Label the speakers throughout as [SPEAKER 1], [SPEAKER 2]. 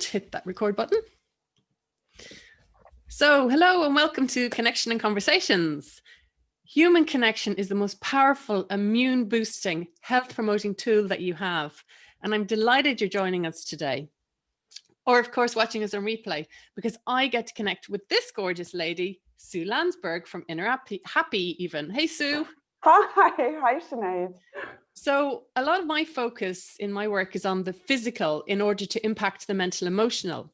[SPEAKER 1] just hit that record button. So hello and welcome to Connection and Conversations. Human connection is the most powerful, immune boosting, health promoting tool that you have. And I'm delighted you're joining us today. Or of course, watching us on replay, because I get to connect with this gorgeous lady, Sue Landsberg from Inner Happy even. Hey, Sue.
[SPEAKER 2] Hi, Sinead.
[SPEAKER 1] So a lot of my focus in my work is on the physical in order to impact the mental emotional.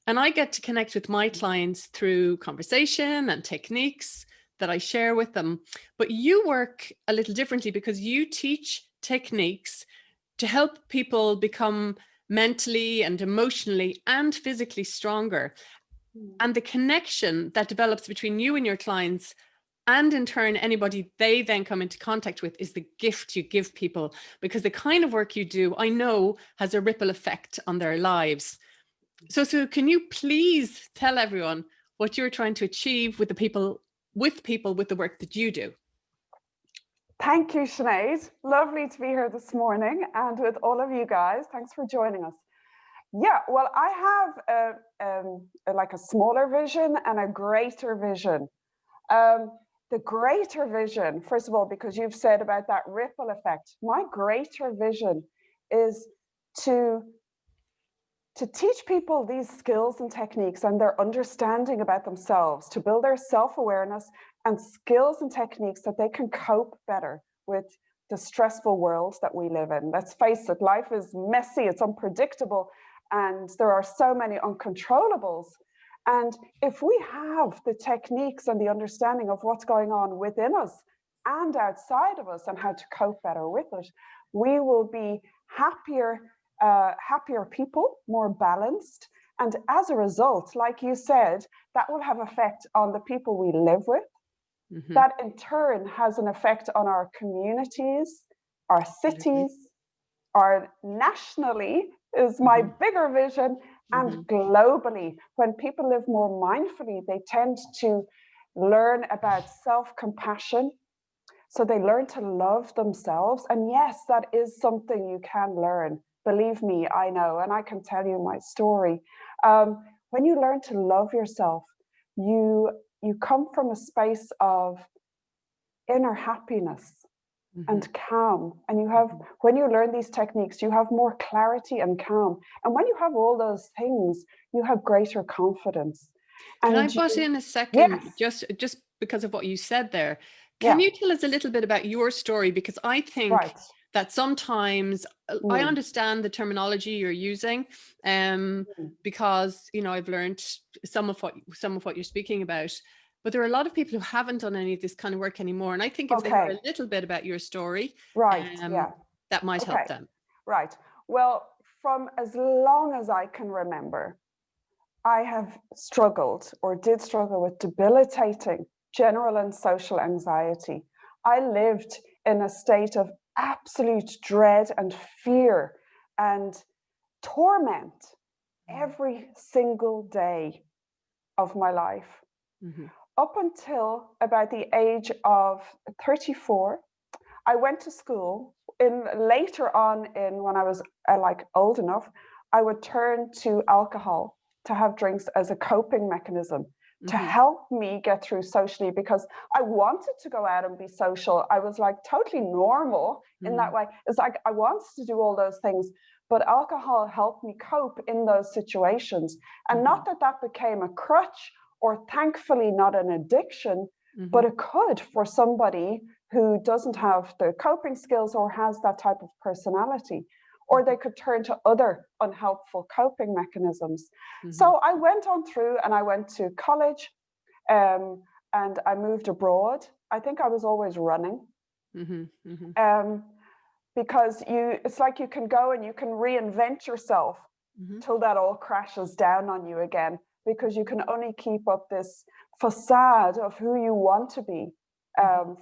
[SPEAKER 1] And I get to connect with my clients through conversation and techniques that I share with them. But you work a little differently because you teach techniques to help people become mentally and emotionally and physically stronger. And the connection that develops between you and your clients, and in turn, anybody they then come into contact with, is the gift you give people, because the kind of work you do, I know, has a ripple effect on their lives. So can you please tell everyone what you're trying to achieve with the people with the work that you do?
[SPEAKER 2] Thank you, Sinead. Lovely to be here this morning and with all of you guys. Thanks for joining us. Yeah, well, I have like a smaller vision and a greater vision. The greater vision, first of all, because you've said about that ripple effect, my greater vision is to teach people these skills and techniques and their understanding about themselves, to build their self-awareness and skills and techniques that they can cope better with the stressful world that we live in. Let's face it, life is messy, it's unpredictable, and there are so many uncontrollables. And if we have the techniques and the understanding of what's going on within us and outside of us and how to cope better with it, we will be happier people, more balanced. And as a result, like you said, that will have effect on the people we live with. Mm-hmm. That in turn has an effect on our communities, our cities, our nationally is my bigger vision, and globally. When people live more mindfully, they tend to learn about self-compassion. So they learn to love themselves. And yes, that is something you can learn. Believe me, I know, and I can tell you my story. When you learn to love yourself, you come from a space of inner happiness and calm. And you have, when you learn these techniques, you have more clarity and calm. And when you have all those things, you have greater confidence.
[SPEAKER 1] Can I butt in a second? Yes. Just because of what you said there. Can you tell us a little bit about your story? Because I think that sometimes I understand the terminology you're using, because I've learned some of what you're speaking about. But there are a lot of people who haven't done any of this kind of work anymore, and I think if they hear a little bit about your story, that might help them.
[SPEAKER 2] Right. Well, from as long as I can remember, I have struggled or did struggle with debilitating general and social anxiety. I lived in a state of absolute dread and fear and torment every single day of my life. Up until about the age of 34, I went to school. Later on, when I was old enough, I would turn to alcohol, to have drinks as a coping mechanism, to help me get through socially, because I wanted to go out and be social. I was like totally normal in that way. It's like I wanted to do all those things, but alcohol helped me cope in those situations. And not that that became a crutch, or thankfully not an addiction, but it could for somebody who doesn't have the coping skills or has that type of personality. Or they could turn to other unhelpful coping mechanisms. So I went on through and I went to college, and I moved abroad. I think I was always running, because it's like you can go and you can reinvent yourself till that all crashes down on you again, because you can only keep up this facade of who you want to be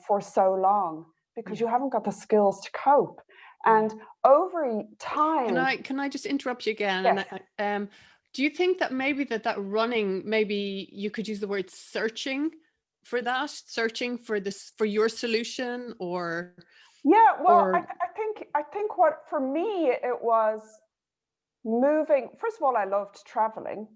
[SPEAKER 2] for so long, because you haven't got the skills to cope. And over time,
[SPEAKER 1] can I just interrupt you again?
[SPEAKER 2] Yes.
[SPEAKER 1] And do you think that maybe that running, maybe you could use the word searching for that, searching for your solution, or?
[SPEAKER 2] Yeah, well, I think what for me it was moving, first of all, I loved traveling,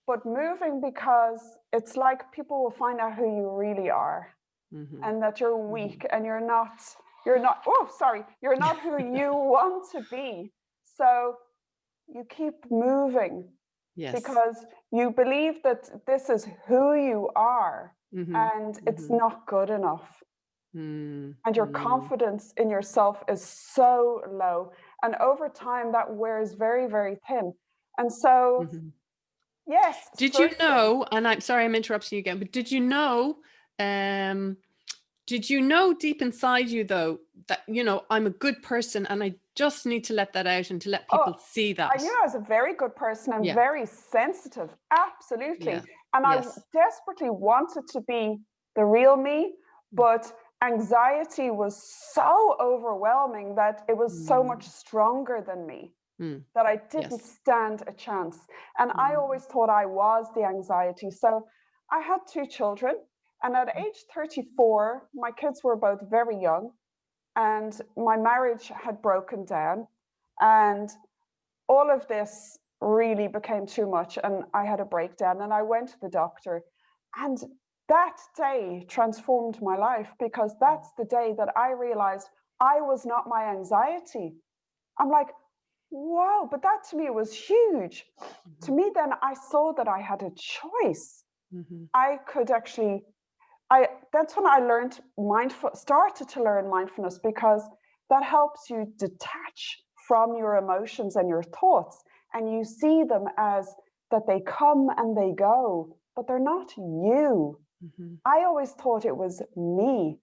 [SPEAKER 2] but moving because it's like people will find out who you really are, and that you're weak and you're not, you're not who you want to be. So you keep moving because you believe that this is who you are, and it's not good enough. And your confidence in yourself is so low. And over time, that wears very, very thin. And so, yes.
[SPEAKER 1] Did you know, and I'm sorry I'm interrupting you again, but did you know deep inside you, though, that, you know, I'm a good person and I just need to let that out and to let people see that?
[SPEAKER 2] I knew I was a very good person and very sensitive. Absolutely. And I desperately wanted to be the real me, but anxiety was so overwhelming that it was so much stronger than me that I didn't stand a chance. And I always thought I was the anxiety. So I had 2 children. And at age 34, my kids were both very young, and my marriage had broken down, and all of this really became too much, and I had a breakdown, and I went to the doctor, and that day transformed my life, because that's the day that I realized I was not my anxiety. I'm like, whoa, but that to me was huge. To me, then I saw that I had a choice. I could actually, that's when I learned started to learn mindfulness, because that helps you detach from your emotions and your thoughts, and you see them as that they come and they go, but they're not you. I always thought it was me.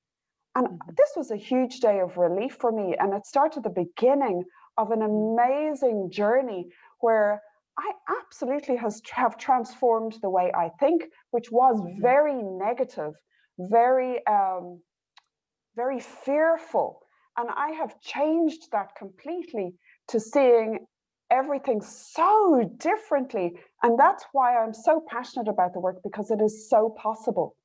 [SPEAKER 2] And this was a huge day of relief for me. And it started the beginning of an amazing journey where I absolutely have transformed the way I think, which was very negative, very, very fearful. And I have changed that completely to seeing everything so differently. And that's why I'm so passionate about the work, because it is so possible.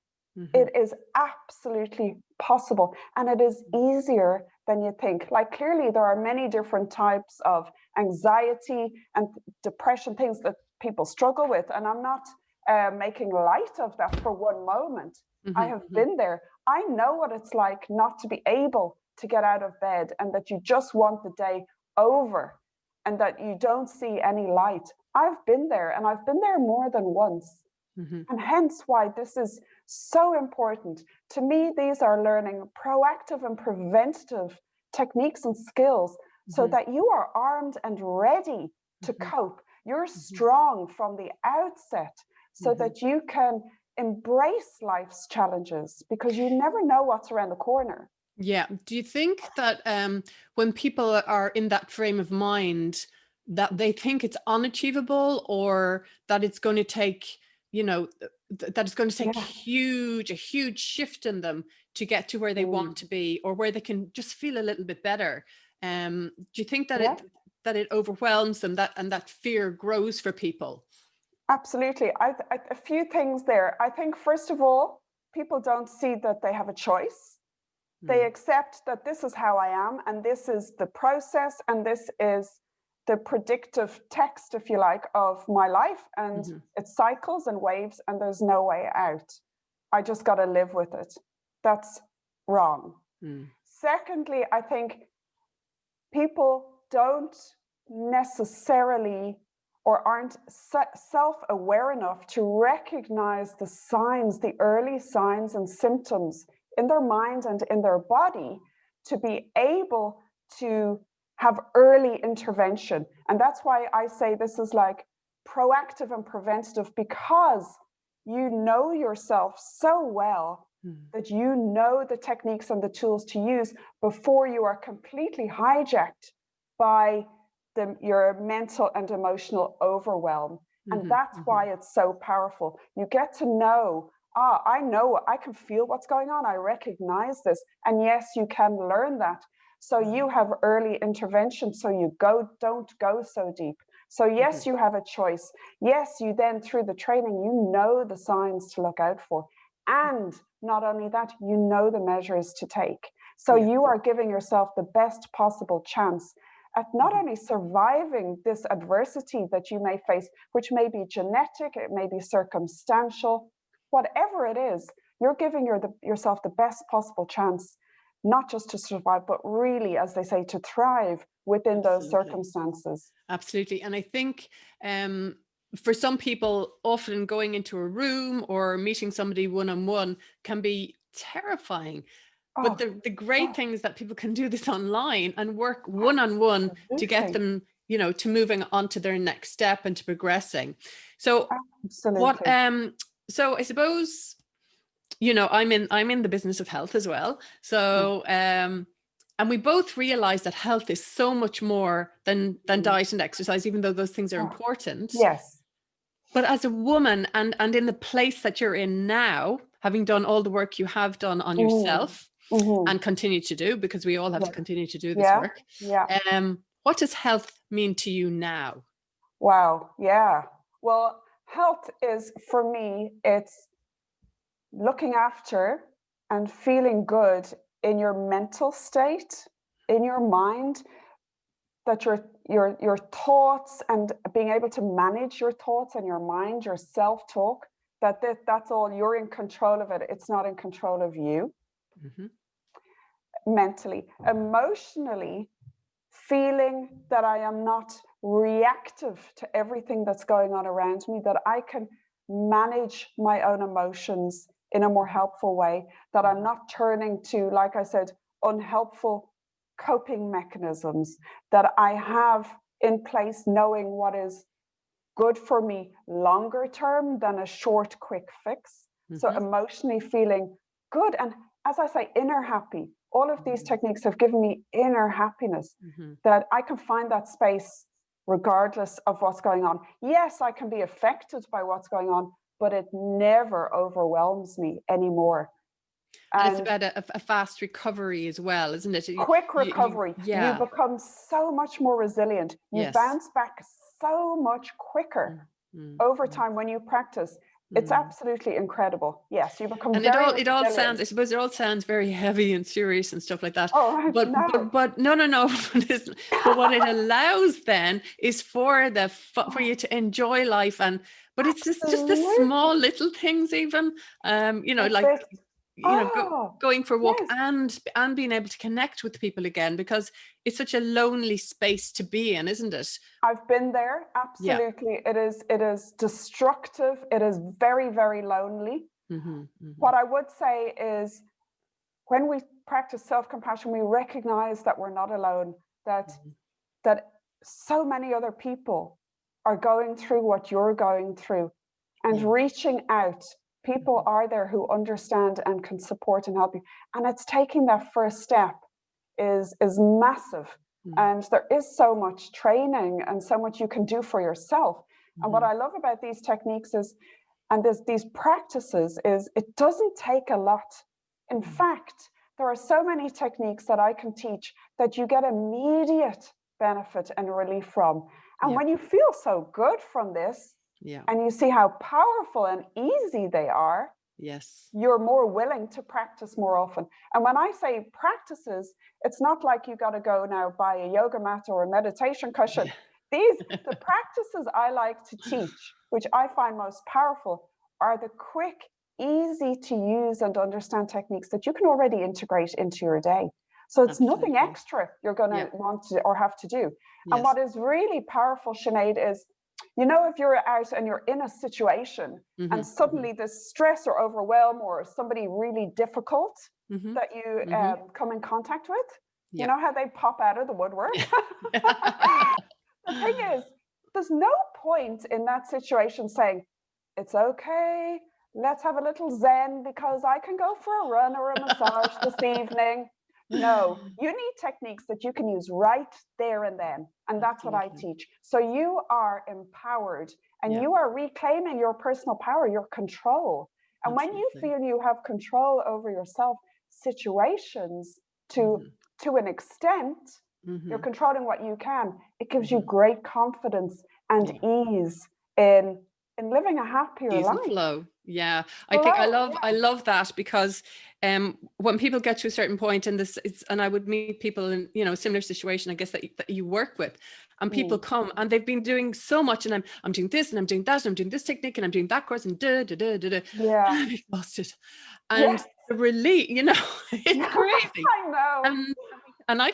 [SPEAKER 2] It is absolutely possible, and it is easier than you think. Like, clearly there are many different types of anxiety and depression, things that people struggle with, and I'm not making light of that for one moment. I have been there. I know what it's like not to be able to get out of bed, and that you just want the day over, and that you don't see any light. I've been there, and I've been there more than once. And hence why this is so important. To me, these are learning proactive and preventative techniques and skills, so that you are armed and ready to cope. You're strong from the outset, so that you can embrace life's challenges, because you never know what's around the corner.
[SPEAKER 1] Yeah. Do you think that when people are in that frame of mind, that they think it's unachievable, or that it's going to take, you know, that it's going to take a huge shift in them to get to where they want to be, or where they can just feel a little bit better? Do you think that it overwhelms them, and that fear grows for people?
[SPEAKER 2] Absolutely. A few things there. I think, first of all, people don't see that they have a choice. They accept that this is how I am, and this is the process, and this is the predictive text, if you like, of my life, and it cycles and waves, and there's no way out. I just got to live with it. That's wrong. Secondly, I think people don't necessarily, or aren't self-aware enough to recognize the signs, the early signs and symptoms in their mind and in their body, to be able to have early intervention. And that's why I say this is like proactive and preventative, because you know yourself so well that you know the techniques and the tools to use before you are completely hijacked by your mental and emotional overwhelm. And that's why it's so powerful. You get to know, I know, I can feel what's going on. I recognize this. And yes, you can learn that. So you have early intervention, so you don't go so deep. So yes, you have a choice. Yes, you then, through the training, you know the signs to look out for. And not only that, you know the measures to take. So you are giving yourself the best possible chance. at not only surviving this adversity that you may face, which may be genetic, it may be circumstantial, whatever it is, you're giving yourself the best possible chance, not just to survive, but really, as they say, to thrive within those circumstances.
[SPEAKER 1] Absolutely. And I think for some people, often going into a room or meeting somebody one-on-one can be terrifying. But the great thing is that people can do this online and work one-on-one to get them, you know, to moving on to their next step and to progressing. So what, so I suppose, you know, I'm in the business of health as well. So, and we both realize that health is so much more than diet and exercise, even though those things are important.
[SPEAKER 2] Yes.
[SPEAKER 1] But as a woman and in the place that you're in now, having done all the work you have done on yourself, and continue to do, because we all have to continue to do this work. What does health mean to you now?
[SPEAKER 2] Wow. Yeah. Well, health is, for me, it's looking after and feeling good in your mental state, in your mind, that your thoughts, and being able to manage your thoughts and your mind, your self-talk, that's all, you're in control of it. It's not in control of you. Mentally, emotionally, feeling that I am not reactive to everything that's going on around me, that I can manage my own emotions in a more helpful way, that I'm not turning to, like I said, unhelpful coping mechanisms, that I have in place knowing what is good for me longer term than a short, quick fix. So emotionally feeling good, and as I say, inner happy. All of these techniques have given me inner happiness, that I can find that space regardless of what's going on. Yes, I can be affected by what's going on, but it never overwhelms me anymore.
[SPEAKER 1] And it's about a fast recovery as well, isn't it?
[SPEAKER 2] Quick recovery. You become so much more resilient. You bounce back so much quicker over time when you practice. It's absolutely incredible. Yes, you become
[SPEAKER 1] and
[SPEAKER 2] very
[SPEAKER 1] it all sounds, I suppose it all sounds very heavy and serious and stuff like that.
[SPEAKER 2] Oh,
[SPEAKER 1] but
[SPEAKER 2] no.
[SPEAKER 1] but no. But what it allows then is for you to enjoy life, but it's just the small little things, even you know, like you know, going for a walk and being able to connect with people again, because it's such a lonely space to be in, isn't it?
[SPEAKER 2] I've been there. Absolutely. It is destructive. It is very, very lonely. What I would say is, when we practice self-compassion, we recognize that we're not alone, that so many other people are going through what you're going through, and reaching out. People are there who understand and can support and help you. And it's taking that first step is massive. And there is so much training and so much you can do for yourself. And what I love about these techniques is, and these practices, is it doesn't take a lot. In fact, there are so many techniques that I can teach that you get immediate benefit and relief from. And when you feel so good from this, and you see how powerful and easy they are, you're more willing to practice more often. And when I say practices, it's not like you got to go now buy a yoga mat or a meditation cushion. The practices I like to teach, which I find most powerful, are the quick, easy to use and understand techniques that you can already integrate into your day. So it's nothing extra you're going to want to or have to do. And what is really powerful, Sinead, is, you know, if you're out and you're in a situation and suddenly there's stress or overwhelm or somebody really difficult that you come in contact with, you know how they pop out of the woodwork? The thing is, there's no point in that situation saying, it's okay, let's have a little zen because I can go for a run or a massage this evening. No, you need techniques that you can use right there and then. And that's what I teach. So you are empowered and you are reclaiming your personal power, your control. And when you feel you have control over yourself, situations to an extent, you're controlling what you can. It gives you great confidence and ease in living a happier life.
[SPEAKER 1] Flow. Yeah, I think
[SPEAKER 2] Hello.
[SPEAKER 1] I love that, because when people get to a certain point, and and I would meet people in, you know, similar situation, I guess, that you work with, and people come and they've been doing so much, and I'm doing this and I'm doing that and I'm doing this technique and I'm doing that course and and
[SPEAKER 2] Yeah.
[SPEAKER 1] I'm exhausted, and
[SPEAKER 2] Yes.
[SPEAKER 1] the relief, you know, it's crazy.
[SPEAKER 2] I know.
[SPEAKER 1] And I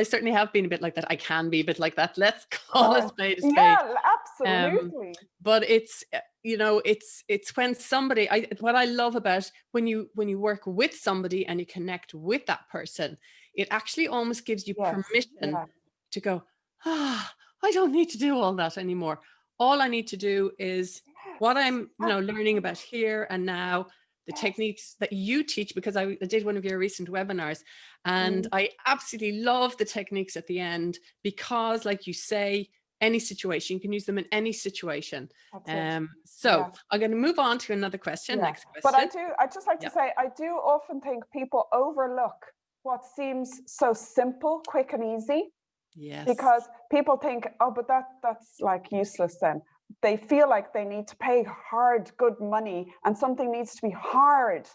[SPEAKER 1] certainly have been a bit like that. I can be a bit like that. Let's
[SPEAKER 2] Of
[SPEAKER 1] call a
[SPEAKER 2] course.
[SPEAKER 1] spade a spade.
[SPEAKER 2] Yeah,
[SPEAKER 1] Um,
[SPEAKER 2] absolutely.
[SPEAKER 1] but it's, you know, it's when somebody, what I love about when you work with somebody and you connect with that person, it actually almost gives you
[SPEAKER 2] Yes.
[SPEAKER 1] permission
[SPEAKER 2] Yeah.
[SPEAKER 1] to go, I don't need to do all that anymore. All I need to do is what I'm, you know, learning about here and now, the techniques that you teach, because I did one of your recent webinars, and I absolutely love the techniques at the end, because, like you say, any situation, you can use them in any situation.
[SPEAKER 2] That's it.
[SPEAKER 1] So
[SPEAKER 2] Yeah.
[SPEAKER 1] I'm going to move on to another question.
[SPEAKER 2] Yeah.
[SPEAKER 1] Next
[SPEAKER 2] But
[SPEAKER 1] question.
[SPEAKER 2] I just like to
[SPEAKER 1] Yep.
[SPEAKER 2] say, I do often think people overlook what seems so simple, quick and easy,
[SPEAKER 1] Yes.
[SPEAKER 2] because people think, oh, but that's like useless then. They feel like they need to pay hard, good money, and something needs to be hard,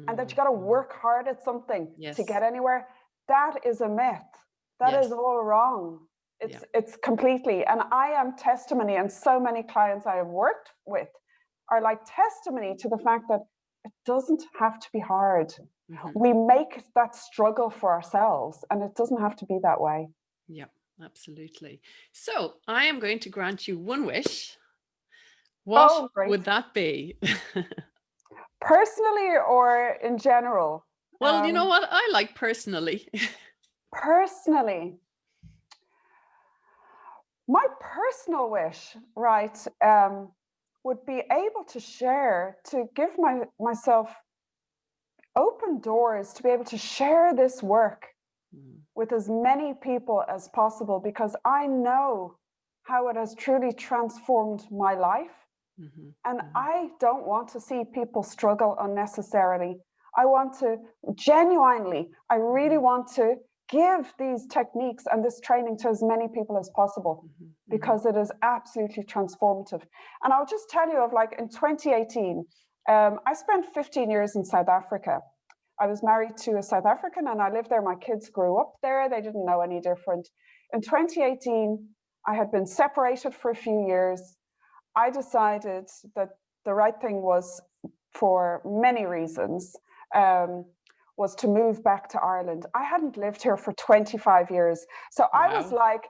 [SPEAKER 2] and that you got to work hard at something to get anywhere. That is a myth. That is all wrong. It's completely, and I am testimony, and so many clients I have worked with are like testimony to the fact that it doesn't have to be hard. We make that struggle for ourselves, and it doesn't have to be that way.
[SPEAKER 1] Yeah, absolutely. So I am going to grant you one wish. What would that be?
[SPEAKER 2] Personally or in general?
[SPEAKER 1] Well, you know what? I like personally.
[SPEAKER 2] Personally, my personal wish, right, would be able to share, to give myself open doors, to be able to share this work with as many people as possible, because I know how it has truly transformed my life. And I don't want to see people struggle unnecessarily. I want to genuinely, I really want to give these techniques and this training to as many people as possible, because it is absolutely transformative. And I'll just tell you of, like, in 2018, I spent 15 years in South Africa. I was married to a South African and I lived there. My kids grew up there. They didn't know any different. In 2018, I had been separated for a few years. I decided that the right thing was, for many reasons, was to move back to Ireland. I hadn't lived here for 25 years. So I was like,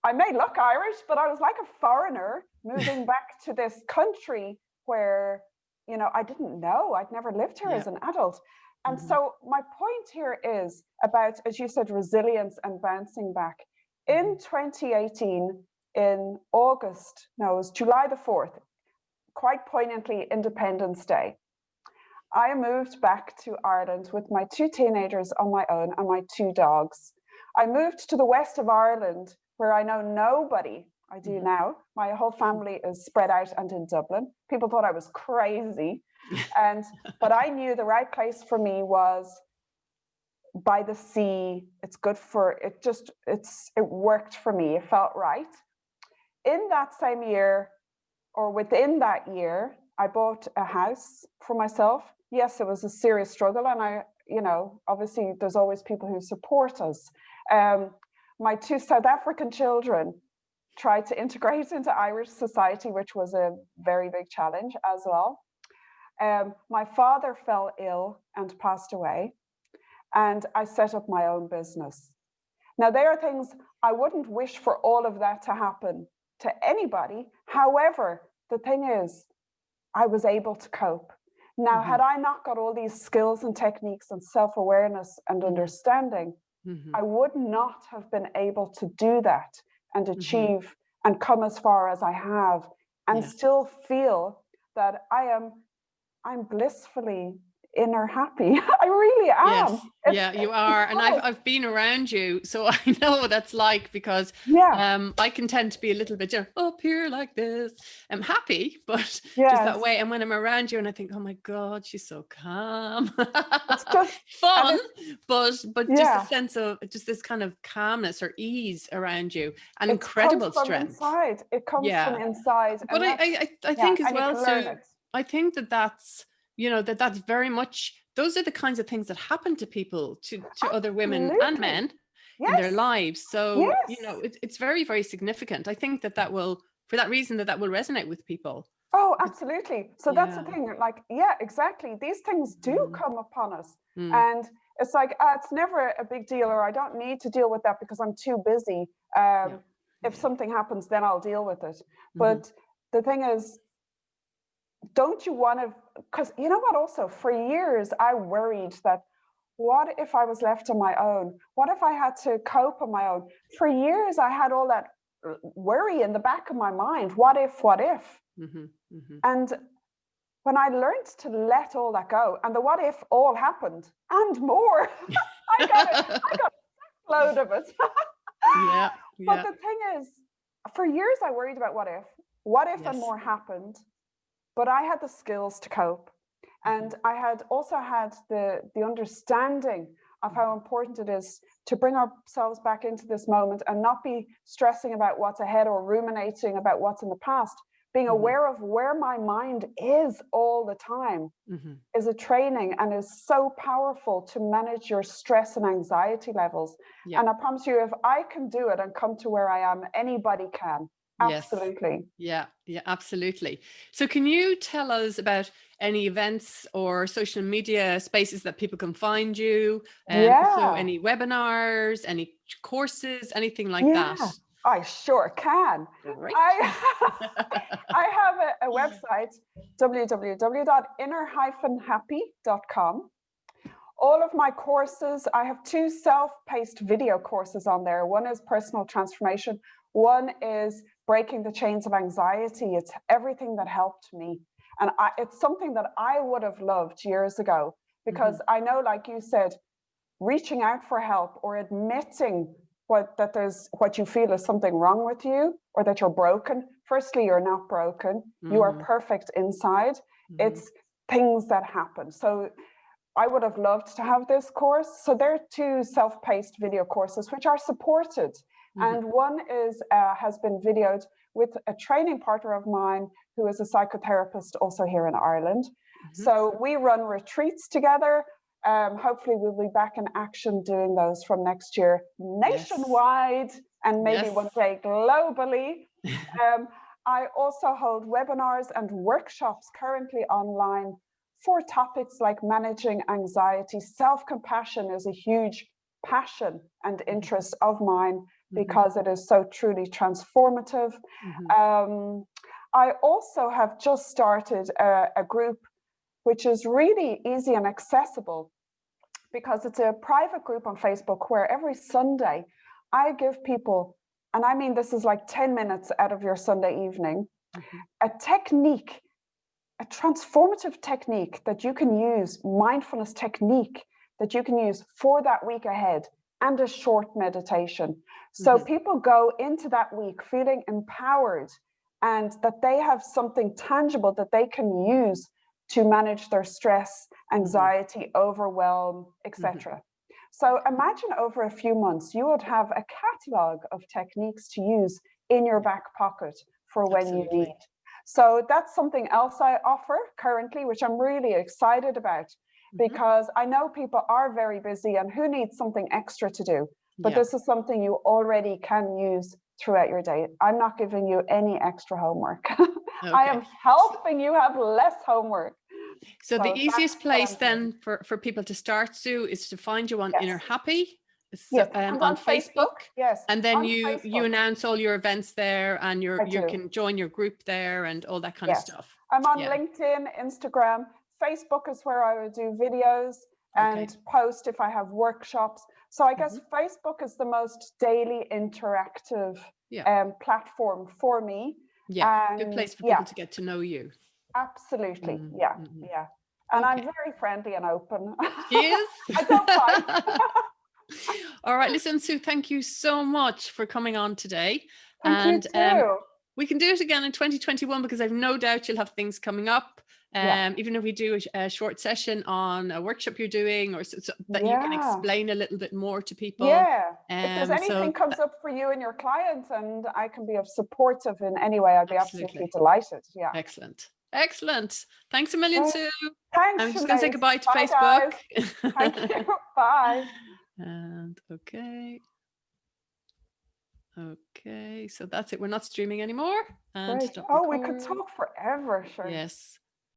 [SPEAKER 2] I may look Irish, but I was like a foreigner moving back to this country where, you know, I didn't know. I'd never lived here as an adult. And so my point here is about, as you said, resilience and bouncing back. In 2018, in August, no, it was July the 4th, quite poignantly, Independence Day, I moved back to Ireland with my 2 teenagers on my own and my 2 dogs. I moved to the west of Ireland, where I know nobody. I do now. My whole family is spread out and in Dublin. People thought I was crazy. But I knew the right place for me was by the sea. It's good for it. It worked for me. It felt right. In that same year, or within that year, I bought a house for myself. Yes, it was a serious struggle, and I, you know, obviously there's always people who support us. My 2 South African children tried to integrate into Irish society, which was a very big challenge as well. My father fell ill and passed away, and I set up my own business. Now, there are things I wouldn't wish for all of that to happen to anybody. However, the thing is, I was able to cope. Now, had I not got all these skills and techniques and self-awareness and understanding, I would not have been able to do that and achieve and come as far as I have, and still feel that I'm blissfully inner happy. I really am.
[SPEAKER 1] Yes, you are. And I've been around you, so I know what that's like, because I can tend to be a little bit, you know, up here like this. I'm happy, but just that way. And when I'm around you and I think, oh my God, she's so calm.
[SPEAKER 2] It's just
[SPEAKER 1] fun, but just a sense of just this kind of calmness or ease around you, and incredible strength.
[SPEAKER 2] Inside. It comes from inside.
[SPEAKER 1] But I think as well, Sue, I think that that's, that's very much, those are the kinds of things that happen to people, to other women and
[SPEAKER 2] Absolutely.
[SPEAKER 1] men in their
[SPEAKER 2] Yes.
[SPEAKER 1] lives. So,
[SPEAKER 2] Yes.
[SPEAKER 1] it's very, very significant. I think that will, for that reason, that will resonate with people.
[SPEAKER 2] Oh, absolutely. So that's the
[SPEAKER 1] Yeah.
[SPEAKER 2] thing. Like, yeah, exactly. These things do come upon us.
[SPEAKER 1] Mm.
[SPEAKER 2] And it's like, it's never a big deal, or I don't need to deal with that because I'm too busy.
[SPEAKER 1] Yeah.
[SPEAKER 2] If something happens, then I'll deal with it.
[SPEAKER 1] Mhm.
[SPEAKER 2] But the thing is, don't you want to, because you know what, also for years, I worried that what if I was left on my own? What if I had to cope on my own? For years, I had all that worry in the back of my mind. What if, what if?
[SPEAKER 1] Mhm. Mhm.
[SPEAKER 2] And when I learned to let all that go, and the what if all happened and more, I got a load of it.
[SPEAKER 1] Yeah.
[SPEAKER 2] But
[SPEAKER 1] Yeah.
[SPEAKER 2] the thing is, for years I worried about what if and
[SPEAKER 1] Yes.
[SPEAKER 2] more happened, but I had the skills to cope. And I had also had the understanding of how important it is to bring ourselves back into this moment and not be stressing about what's ahead or ruminating about what's in the past. Being aware of where my mind is all the time is a training and is so powerful to manage your stress and anxiety levels.
[SPEAKER 1] Yeah.
[SPEAKER 2] And I promise you, if I can do it and come to where I am, anybody can.
[SPEAKER 1] Yes.
[SPEAKER 2] Absolutely.
[SPEAKER 1] Yeah, absolutely. So can you tell us about any events or social media spaces that people can find you? So any webinars, any courses, anything like that?
[SPEAKER 2] I sure can.
[SPEAKER 1] Great.
[SPEAKER 2] I have a website, www.inner-happy.com. All of my courses, I have 2 self-paced video courses on there. One is personal transformation. One is breaking the chains of anxiety. It's everything that helped me. And it's something that I would have loved years ago, because I know, like you said, reaching out for help or admitting what you feel is something wrong with you, or that you're broken. Firstly, you're not broken. You are perfect inside. It's things that happen. So I would have loved to have this course. So there are 2 self-paced video courses which are supported. And one has been videoed with a training partner of mine who is a psychotherapist also here in Ireland. So we run retreats together. Hopefully we'll be back in action doing those from next year nationwide, and maybe one day globally. I also hold webinars and workshops currently online for topics like managing anxiety. Self-compassion is a huge passion and interest of mine because it is so truly transformative. I also have just started a group which is really easy and accessible, because it's a private group on Facebook where every Sunday I give people, and I mean this is like 10 minutes out of your Sunday evening, a technique, a transformative technique that you can use, mindfulness technique that you can use for that week ahead, and a short meditation. So people go into that week feeling empowered, and that they have something tangible that they can use to manage their stress, anxiety, overwhelm, etc. So imagine over a few months, you would have a catalog of techniques to use in your back pocket for when you need. So that's something else I offer currently, which I'm really excited about, because I know people are very busy and who needs something extra to do. But this is something you already can use throughout your day. I'm not giving you any extra homework. I am helping you have less homework.
[SPEAKER 1] So the easiest place then for people to start, Sue, is to find you on Inner Happy.
[SPEAKER 2] And
[SPEAKER 1] on Facebook. And then you announce all your events there, and you can join your group there and all that kind of stuff.
[SPEAKER 2] I'm on LinkedIn, Instagram. Facebook is where I would do videos and post if I have workshops. So I guess Facebook is the most daily interactive platform for me.
[SPEAKER 1] Yeah, good place for people to get to know you.
[SPEAKER 2] Absolutely. And I'm very friendly and open.
[SPEAKER 1] She is?
[SPEAKER 2] I don't fight.
[SPEAKER 1] All right, listen, Sue, thank you so much for coming on today.
[SPEAKER 2] Thank you too.
[SPEAKER 1] We can do it again in 2021, because I've no doubt you'll have things coming up. Even if we do a short session on a workshop you're doing, or so that you can explain a little bit more to people.
[SPEAKER 2] If there's anything comes up for you and your clients and I can be of supportive in any way, I'd be absolutely delighted.
[SPEAKER 1] Excellent. Excellent. Thanks a million,
[SPEAKER 2] Right.
[SPEAKER 1] Sue.
[SPEAKER 2] Thanks,
[SPEAKER 1] I'm just going to say
[SPEAKER 2] Sinead.
[SPEAKER 1] goodbye to
[SPEAKER 2] Bye,
[SPEAKER 1] Facebook.
[SPEAKER 2] guys. Thank you. Bye.
[SPEAKER 1] And okay. Okay, so that's it. We're not streaming anymore. And
[SPEAKER 2] Great.
[SPEAKER 1] stop
[SPEAKER 2] Oh, we could
[SPEAKER 1] record.
[SPEAKER 2] talk forever, sure.
[SPEAKER 1] Yes.